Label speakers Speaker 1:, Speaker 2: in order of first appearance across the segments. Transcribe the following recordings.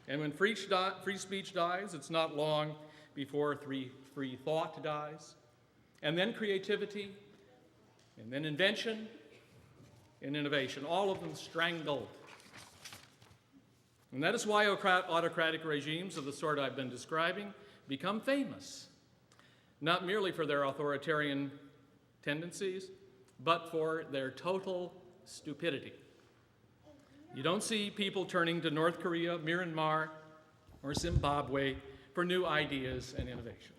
Speaker 1: And when free speech dies, it's not long before free thought dies, and then creativity, and then invention and innovation, all of them strangled. And that is why autocratic regimes of the sort I've been describing become famous, not merely for their authoritarian tendencies, but for their total stupidity. You don't see people turning to North Korea, Myanmar, or Zimbabwe for new ideas and innovations.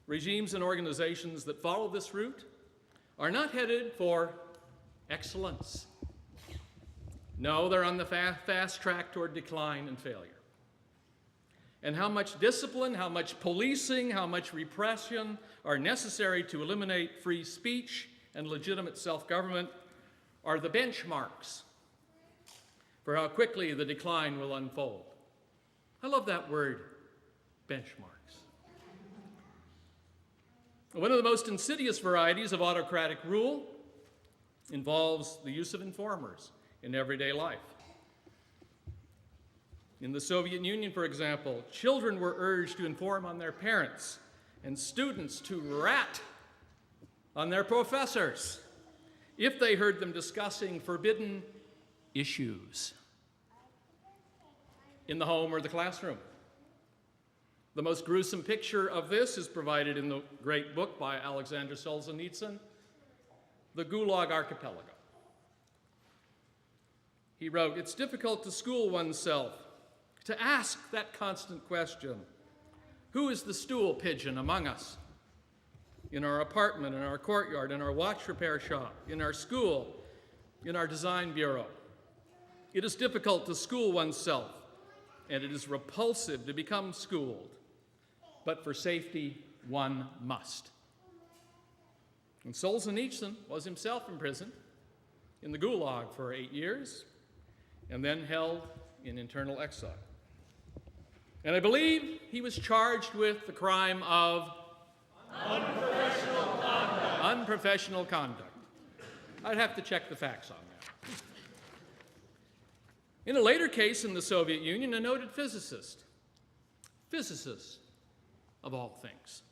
Speaker 1: Regimes and organizations that follow this route are not headed for excellence. No, they're on the fast track toward decline and failure. And how much discipline, how much policing, how much repression are necessary to eliminate free speech and legitimate self-government are the benchmarks for how quickly the decline will unfold. I love that word, benchmarks. One of the most insidious varieties of autocratic rule involves the use of informers in everyday life. In the Soviet Union, for example, children were urged to inform on their parents and students to rat on their professors if they heard them discussing forbidden issues in the home or the classroom. The most gruesome picture of this is provided in the great book by Alexander Solzhenitsyn, The Gulag Archipelago. He wrote, "It's difficult to school oneself, to ask that constant question, who is the stool pigeon among us? In our apartment, in our courtyard, in our watch repair shop, in our school, in our design bureau. It is difficult to school oneself, and it is repulsive to become schooled. But for safety, one must." And Solzhenitsyn was himself imprisoned in the Gulag for 8 years, and then held in internal exile. And I believe he was charged with the crime of unprofessional conduct. I'd have to check the facts on that. In a later case in the Soviet Union, a noted physicist of all things,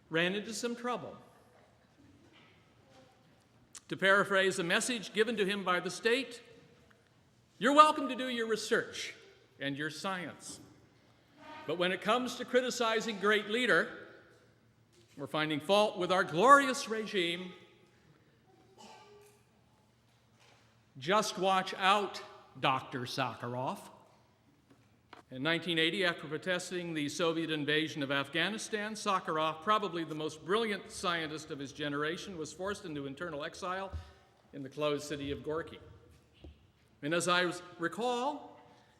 Speaker 1: ran into some trouble. To paraphrase a message given to him by the state, "You're welcome to do your research and your science. But when it comes to criticizing great leader or finding fault with our glorious regime, just watch out, Dr. Sakharov." In 1980, after protesting the Soviet invasion of Afghanistan, Sakharov, probably the most brilliant scientist of his generation, was forced into internal exile in the closed city of Gorky. And as I recall,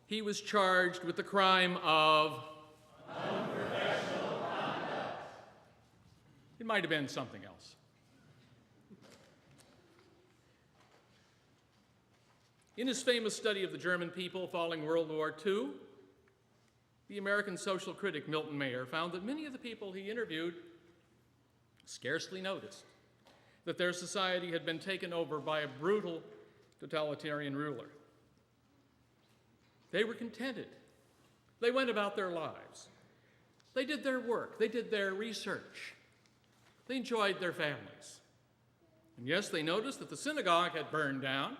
Speaker 1: he was charged with the crime of unprofessional conduct. It might have been something else. In his famous study of the German people following World War II, the American social critic Milton Mayer found that many of the people he interviewed scarcely noticed that their society had been taken over by a brutal totalitarian ruler. They were contented. They went about their lives. They did their work. They did their research. They enjoyed their families. And yes, they noticed that the synagogue had burned down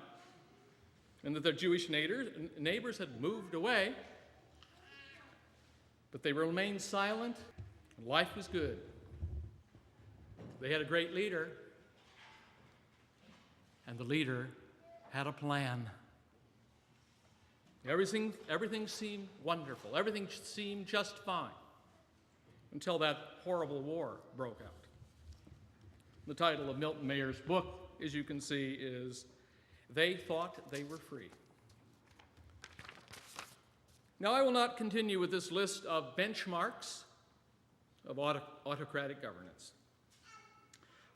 Speaker 1: and that their Jewish neighbors had moved away, but they remained silent, and life was good. They had a great leader, and the leader had a plan. Everything seemed wonderful. Everything seemed just fine until that horrible war broke out. The title of Milton Mayer's book, as you can see, is "They Thought They Were Free." Now, I will not continue with this list of benchmarks of autocratic governance.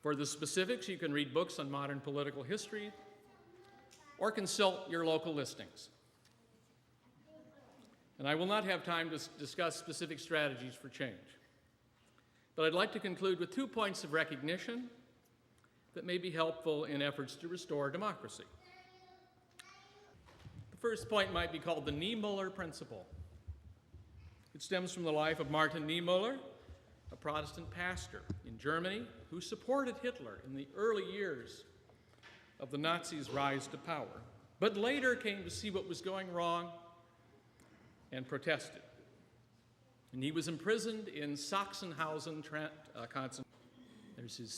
Speaker 1: For the specifics, you can read books on modern political history or consult your local listings. And I will not have time to discuss specific strategies for change. But I'd like to conclude with 2 points of recognition that may be helpful in efforts to restore democracy. first point might be called the Niemöller principle. It stems from the life of Martin Niemöller, a Protestant pastor in Germany who supported Hitler in the early years of the Nazis' rise to power, but later came to see what was going wrong and protested. And he was imprisoned in Sachsenhausen concentration. There's his